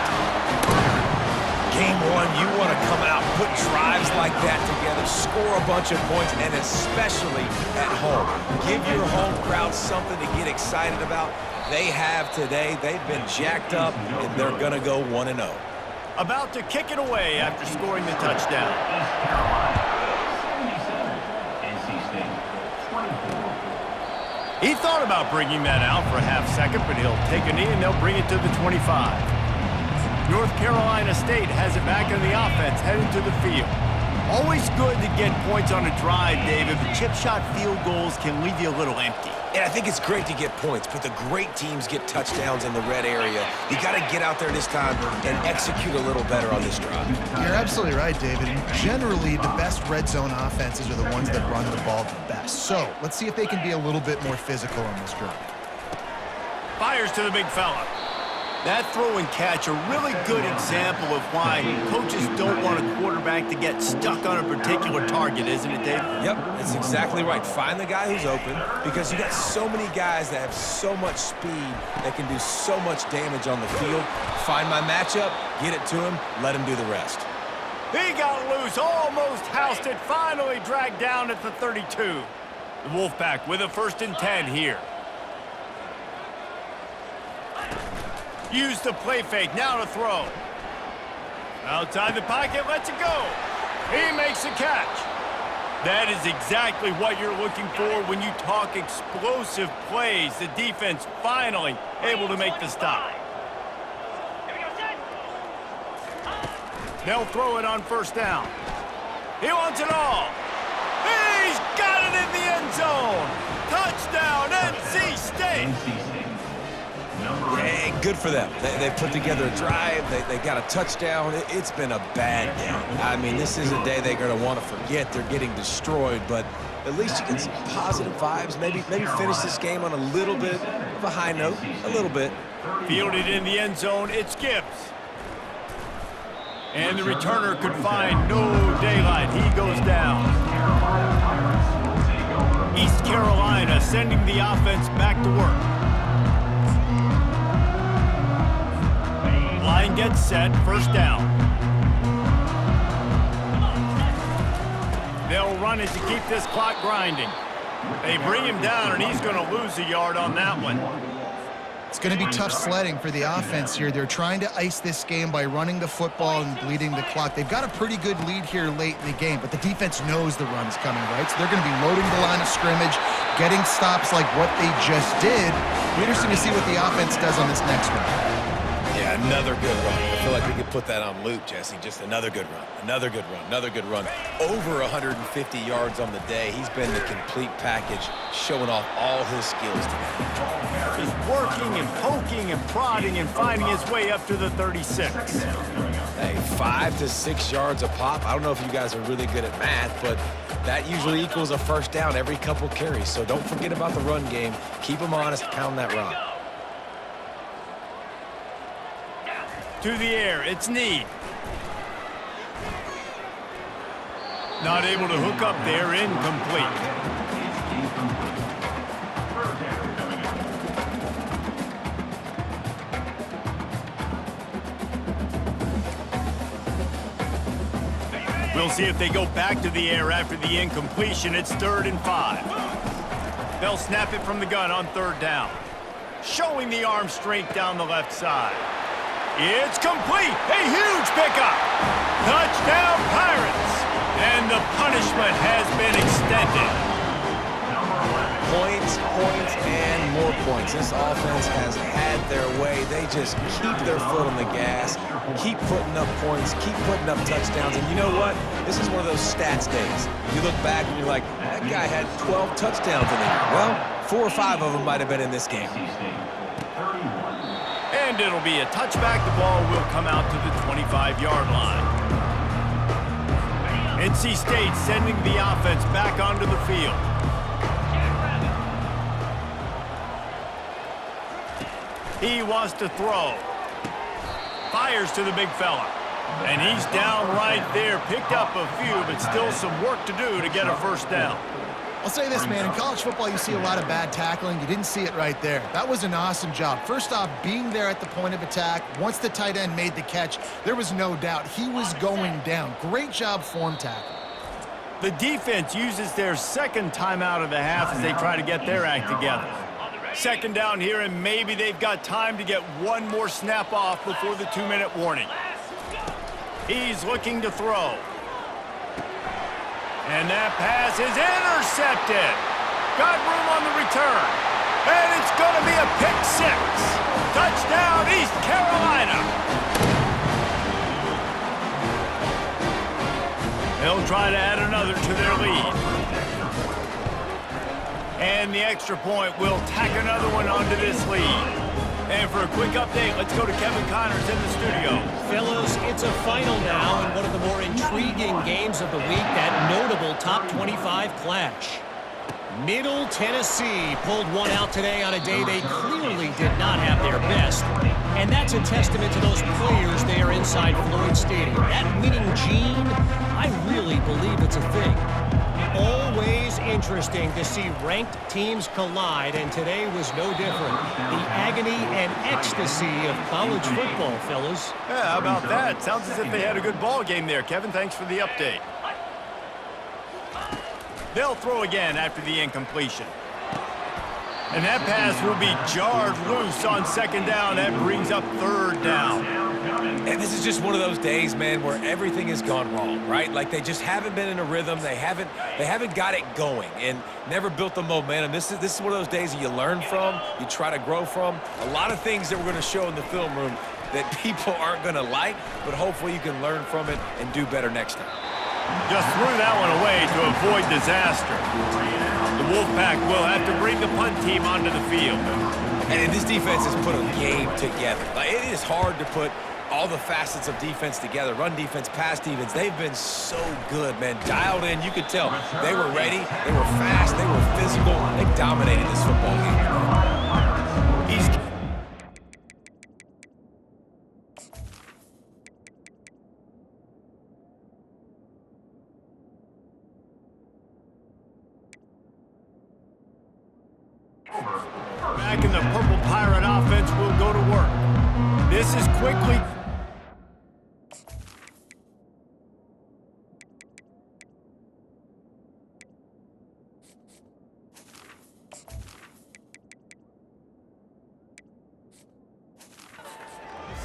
Game 1, you want to come out, put drives like that together, score a bunch of points, and especially at home. Give your home crowd something to get excited about. They have today. They've been jacked up, and they're going to go 1-0. About to kick it away after scoring the touchdown. East Carolina 77. NC State 24. He thought about bringing that out for a half second, but he'll take a knee and they'll bring it to the 25. North Carolina State has it back in the offense, heading to the field. Always good to get points on a drive, David, but chip shot field goals can leave you a little empty. And I think it's great to get points, but the great teams get touchdowns in the red area. You got to get out there this time and execute a little better on this drive. You're absolutely right, David. And generally, the best red zone offenses are the ones that run the ball the best. So let's see if they can be a little bit more physical on this drive. Fires to the big fella. That throw and catch, a really good example of why coaches don't want a quarterback to get stuck on a particular target, isn't it, Dave? Yep, that's exactly right. Find the guy who's open, because you got so many guys that have so much speed that can do so much damage on the field. Find my matchup, get it to him, let him do the rest. He got loose, almost housed it, finally dragged down at the 32. The Wolfpack with a 1st and 10 here. Use the play fake, now to throw. Outside the pocket, lets it go. He makes a catch. That is exactly what you're looking for when you talk explosive plays. The defense finally able to make the stop. Here we go, set. They'll throw it on 1st down. He wants it all. He's got it in the end zone. Touchdown, NC State. NC State. Number 8. Hey, good for them. They put together a drive. They got a touchdown. It's been a bad day. I mean, this is a day they're going to want to forget. They're getting destroyed, but at least you get some positive vibes. Maybe finish this game on a little bit of a high note, a little bit. Fielded in the end zone, it's Gibbs. And the returner could find no daylight. He goes down. East Carolina sending the offense back to work. Line gets set, 1st down. They'll run it to keep this clock grinding. They bring him down, and he's going to lose a yard on that one. It's going to be tough sledding for the offense here. They're trying to ice this game by running the football and bleeding the clock. They've got a pretty good lead here late in the game, but the defense knows the run's coming, right? So they're going to be loading the line of scrimmage, getting stops like what they just did. Be interesting to see what the offense does on this next one. Yeah, another good run. I feel like we could put that on loop, Jesse. Just another good run, another good run, another good run. Over 150 yards on the day. He's been the complete package, showing off all his skills today. He's working and poking and prodding and finding his way up to the 36. Hey, 5 to 6 yards a pop. I don't know if you guys are really good at math, but that usually equals a first down every couple carries. So don't forget about the run game. Keep them honest, pound that rock. To the air, it's Need. Not able to hook up there, incomplete. It's incomplete. Third down coming up. We'll see if they go back to the air after the incompletion. It's 3rd and 5. They'll snap it from the gun on 3rd down. Showing the arm strength down the left side. It's complete. A huge pickup. Touchdown, Pirates. And the punishment has been extended. Points, points, and more points. This offense has had their way. They just keep their foot on the gas, keep putting up points, keep putting up touchdowns. And you know what? This is one of those stats days. You look back and you're like, that guy had 12 touchdowns in there. Well, 4 or 5 of them might have been in this game. And it'll be a touchback. The ball will come out to the 25-yard line. NC State sending the offense back onto the field. He wants to throw. Fires to the big fella. And he's down right there. Picked up a few, but still some work to do to get a first down. I'll say this, man. In college football, you see a lot of bad tackling. You didn't see it right there. That was an awesome job. First off, being there at the point of attack. Once the tight end made the catch, there was no doubt he was going down. Great job form tackle. The defense uses their second timeout of the half as they try to get their act together. Second down here, and maybe they've got time to get one more snap off before the 2-minute warning. He's looking to throw. And that pass is intercepted. Got room on the return. And it's going to be a pick 6. Touchdown, East Carolina. They'll try to add another to their lead. And the extra point will tack another one onto this lead. And for a quick update, let's go to Kevin Connors in the studio. Fellas, it's a final now in one of the more intriguing games of the week, that notable top 25 clash. Middle Tennessee pulled one out today on a day they clearly did not have their best. And that's a testament to those players there inside Floyd Stadium. That winning gene, I really believe it's a thing. Always interesting to see ranked teams collide, and today was no different. The agony and ecstasy of college football, fellas. Yeah, how about that? Sounds as if they had a good ball game there. Kevin, thanks for the update. They'll throw again after the incompletion. And that pass will be jarred loose on second down. That brings up 3rd down. And this is just one of those days, man, where everything has gone wrong, right? Like they just haven't been in a rhythm. They haven't got it going and never built the momentum. This is one of those days that you learn from, you try to grow from. A lot of things that we're going to show in the film room that people aren't going to like, but hopefully you can learn from it and do better next time. Just threw that one away to avoid disaster. The Wolfpack will have to bring the punt team onto the field. And this defense has put a game together. Like, it is hard to put all the facets of defense together. Run defense, pass defense. They've been so good, man. Dialed in. You could tell they were ready. They were fast. They were physical. They dominated this football game. He's back in the Purple Pirate offense will go to work. This is quickly...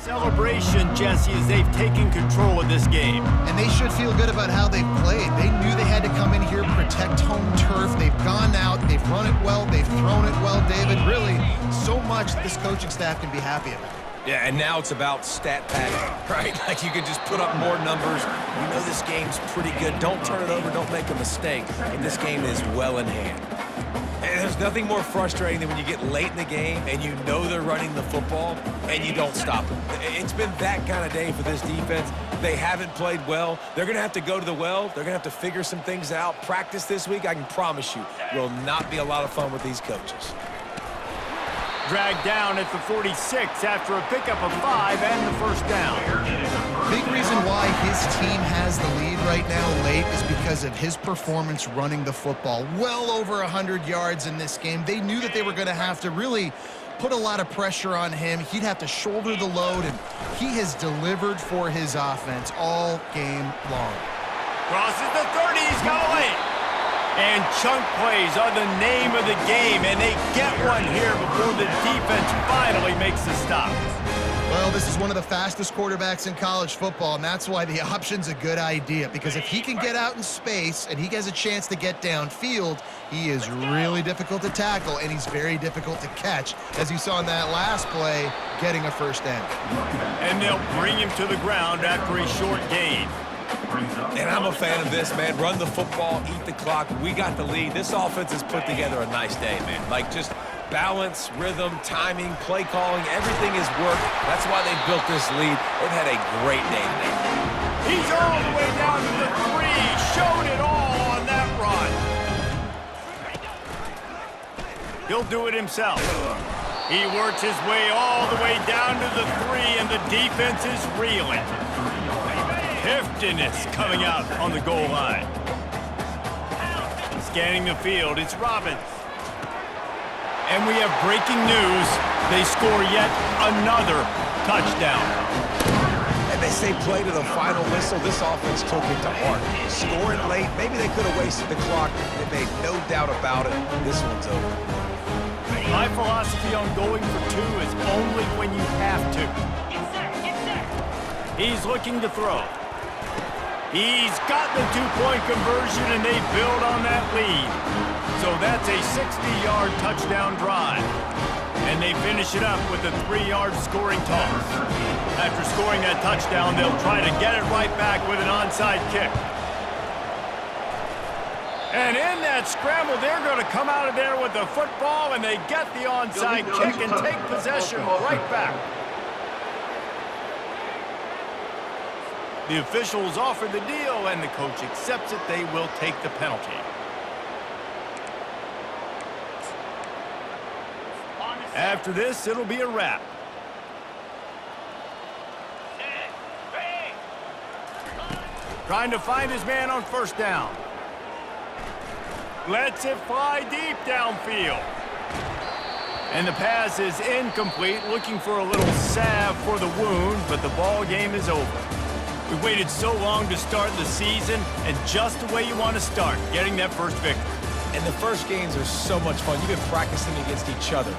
Celebration, Jesse, as they've taken control of this game. And they should feel good about how they've played. They knew they had to come in here, protect home turf. They've gone out, they've run it well, they've thrown it well, David. Really, so much that this coaching staff can be happy about. Yeah, and now it's about stat padding, right? Like you can just put up more numbers. We know this game's pretty good. Don't turn it over, don't make a mistake. But this game is well in hand. And there's nothing more frustrating than when you get late in the game and you know they're running the football and you don't stop them. It's been that kind of day for this defense. They haven't played well. They're going to have to go to the well. They're going to have to figure some things out. Practice this week, I can promise you, will not be a lot of fun with these coaches. Dragged down at the 46 after a pickup of 5 and the first down. Big reason why his team has the lead right now late is because of his performance running the football. Well over 100 yards in this game. They knew that they were going to have to really put a lot of pressure on him. He'd have to shoulder the load, and he has delivered for his offense all game long. Crosses the 30, he's got a lane. And chunk plays are the name of the game, and they get one here before the defense finally makes the stop. Well, this is one of the fastest quarterbacks in college football, and that's why the option's a good idea, because if he can get out in space and he has a chance to get downfield, he is really difficult to tackle, and he's very difficult to catch, as you saw in that last play, getting a first down. And they'll bring him to the ground after a short gain. And I'm a fan of this, man. Run the football, eat the clock. We got the lead. This offense has put together a nice day, man. Like, just balance, rhythm, timing, play calling, everything has worked. That's why they built this lead. They've had a great day today. He's all the way down to the 3. Showed it all on that run. He'll do it himself. He works his way all the way down to the 3, and the defense is reeling. Heftiness coming out on the goal line. Scanning the field, it's Robbins. And we have breaking news. They score yet another touchdown. And they say play to the final whistle. This offense took it to heart. Scoring late, maybe they could have wasted the clock. They made no doubt about it. This one's over. My philosophy on going for 2 is only when you have to. Get set, get set. He's looking to throw. He's got the 2-point conversion, and they build on that lead. So that's a 60-yard touchdown drive. And they finish it up with a 3-yard scoring toss. After scoring that touchdown, they'll try to get it right back with an onside kick. And in that scramble, they're going to come out of there with the football, and they get the onside kick and take possession right back. The officials offer the deal, and the coach accepts it. They will take the penalty. After this, it'll be a wrap. Trying to find his man on first down. Lets it fly deep downfield. And the pass is incomplete, looking for a little salve for the wound, but the ball game is over. We waited so long to start the season, and just the way you want to start, getting that first victory. And the first games are so much fun. You've been practicing against each other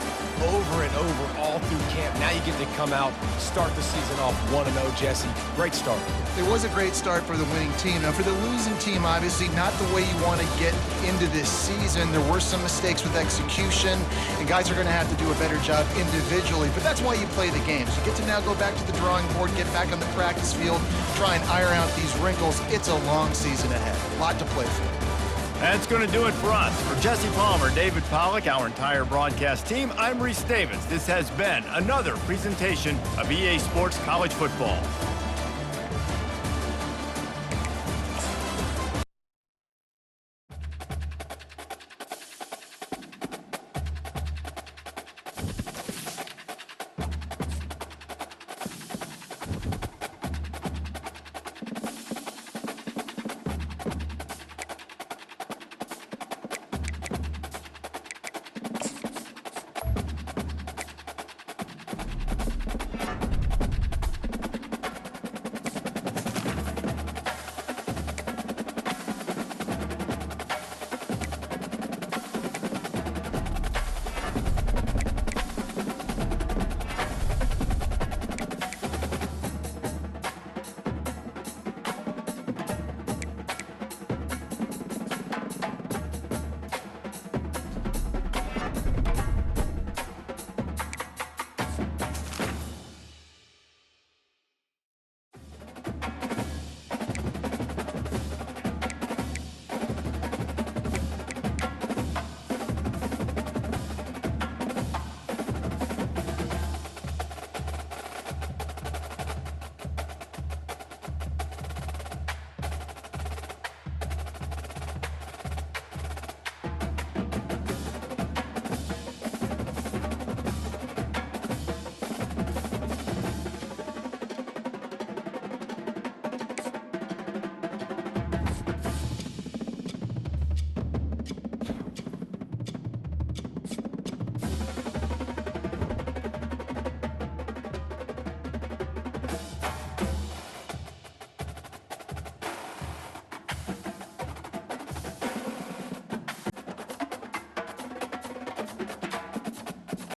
over and over all through camp. Now you get to come out, start the season off 1-0, Jesse. Great start. It was a great start for the winning team. Now, for the losing team, obviously not the way you want to get into this season. There were some mistakes with execution, and guys are going to have to do a better job individually. But that's why you play the games. You get to now go back to the drawing board, get back on the practice field, try and iron out these wrinkles. It's a long season ahead. A lot to play for. That's going to do it for us. For Jesse Palmer, David Pollack, our entire broadcast team, I'm Reese Davis. This has been another presentation of EA Sports College Football.